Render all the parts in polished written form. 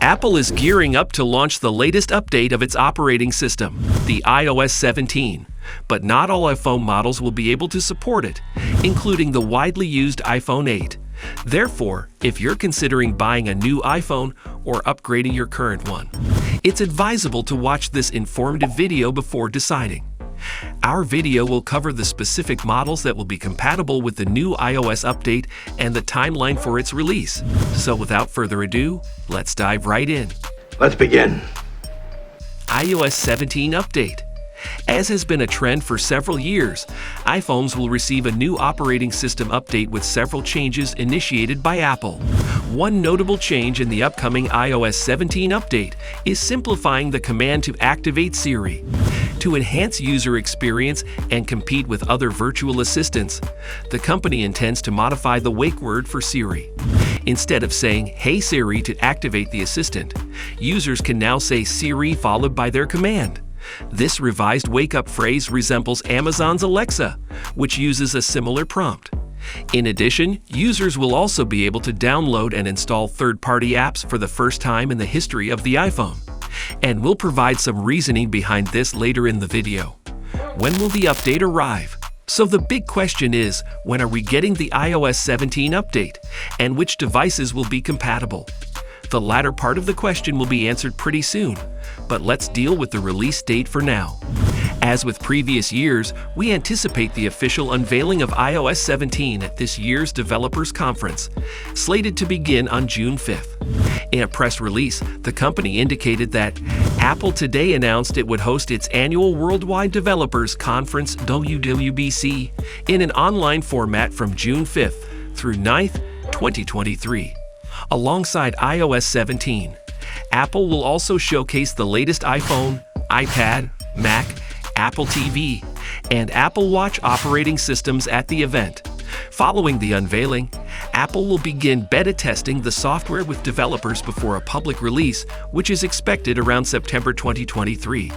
Apple is gearing up to launch the latest update of its operating system, the iOS 17. But not all iPhone models will be able to support it, including the widely used iPhone 8. Therefore, if you're considering buying a new iPhone or upgrading your current one, it's advisable to watch this informative video before deciding. Our video will cover the specific models that will be compatible with the new iOS update and the timeline for its release. So without further ado, let's dive right in. Let's begin. iOS 17 update. As has been a trend for several years, iPhones will receive a new operating system update with several changes initiated by Apple. One notable change in the upcoming iOS 17 update is simplifying the command to activate Siri. To enhance user experience and compete with other virtual assistants, the company intends to modify the wake word for Siri. Instead of saying, "Hey Siri" to activate the assistant, users can now say Siri followed by their command. This revised wake-up phrase resembles Amazon's Alexa, which uses a similar prompt. In addition, users will also be able to download and install third-party apps for the first time in the history of the iPhone. And we'll provide some reasoning behind this later in the video. When will the update arrive? So the big question is, when are we getting the iOS 17 update, and which devices will be compatible? The latter part of the question will be answered pretty soon, but let's deal with the release date for now. As with previous years, we anticipate the official unveiling of iOS 17 at this year's Developers Conference, slated to begin on June 5th. In a press release, the company indicated that Apple today announced it would host its annual Worldwide Developers Conference (WWDC) in an online format from June 5th through 9th, 2023. Alongside iOS 17, Apple will also showcase the latest iPhone, iPad, Mac, Apple TV, and Apple Watch operating systems at the event. Following the unveiling, Apple will begin beta testing the software with developers before a public release, which is expected around September 2023.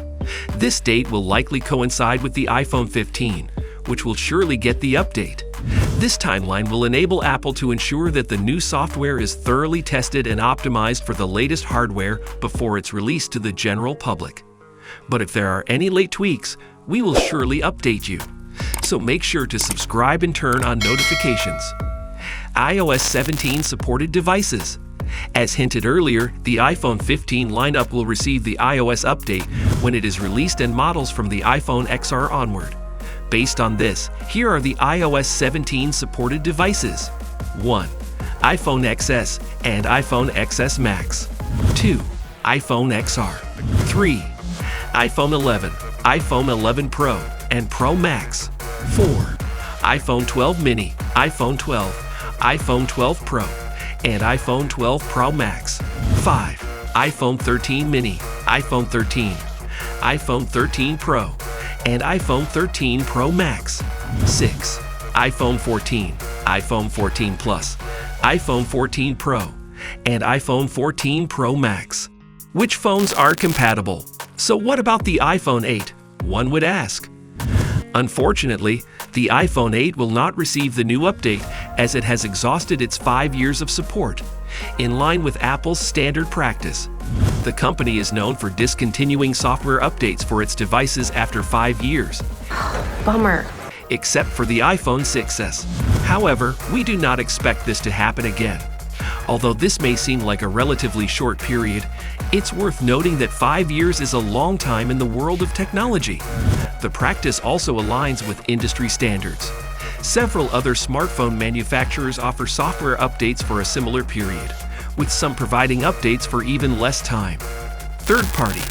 This date will likely coincide with the iPhone 15, which will surely get the update. This timeline will enable Apple to ensure that the new software is thoroughly tested and optimized for the latest hardware before it's released to the general public. But if there are any late tweaks, we will surely update you. So make sure to subscribe and turn on notifications. iOS 17 supported devices. As hinted earlier, the iPhone 15 lineup will receive the iOS update when it is released and models from the iPhone XR onward. Based on this, here are the iOS 17 supported devices. 1. iPhone XS and iPhone XS Max. 2. iPhone XR. 3. iPhone 11, iPhone 11 Pro and Pro Max. 4. iPhone 12 mini, iPhone 12, iPhone 12 Pro, and iPhone 12 Pro Max. 5. iPhone 13 mini, iPhone 13, iPhone 13 Pro, and iPhone 13 Pro Max. 6. iPhone 14, iPhone 14 Plus, iPhone 14 Pro, and iPhone 14 Pro Max. Which phones are compatible? So what about the iPhone 8? One would ask. Unfortunately, the iPhone 8 will not receive the new update as it has exhausted its 5 years of support, in line with Apple's standard practice. The company is known for discontinuing software updates for its devices after 5 years. Bummer. Except for the iPhone 6s. However, we do not expect this to happen again. Although this may seem like a relatively short period, it's worth noting that 5 years is a long time in the world of technology. The practice also aligns with industry standards. Several other smartphone manufacturers offer software updates for a similar period, with some providing updates for even less time. Third party.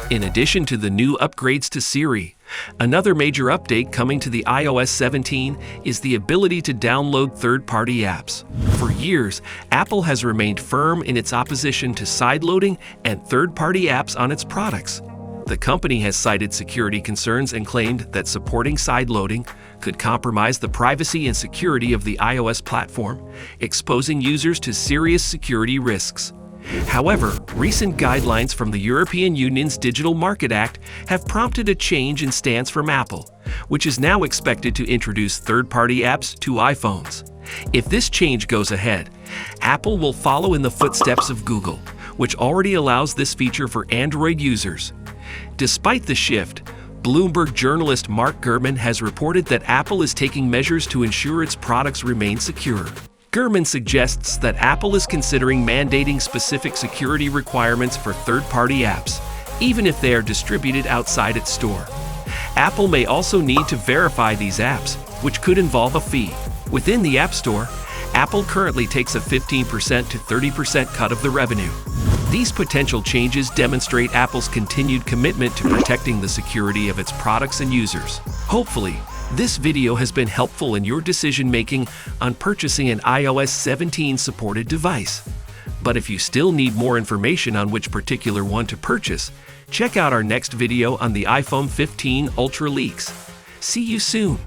In addition to the new upgrades to Siri, another major update coming to the iOS 17 is the ability to download third-party apps. For years, Apple has remained firm in its opposition to sideloading and third-party apps on its products. The company has cited security concerns and claimed that supporting sideloading could compromise the privacy and security of the iOS platform, exposing users to serious security risks. However, recent guidelines from the European Union's Digital Market Act have prompted a change in stance from Apple, which is now expected to introduce third-party apps to iPhones. If this change goes ahead, Apple will follow in the footsteps of Google, which already allows this feature for Android users. Despite the shift, Bloomberg journalist Mark Gurman has reported that Apple is taking measures to ensure its products remain secure. Gurman suggests that Apple is considering mandating specific security requirements for third-party apps, even if they are distributed outside its store. Apple may also need to verify these apps, which could involve a fee. Within the App Store, Apple currently takes a 15% to 30% cut of the revenue. These potential changes demonstrate Apple's continued commitment to protecting the security of its products and users. Hopefully, this video has been helpful in your decision-making on purchasing an iOS 17 supported device. But if you still need more information on which particular one to purchase, check out our next video on the iPhone 15 Ultra leaks. See you soon!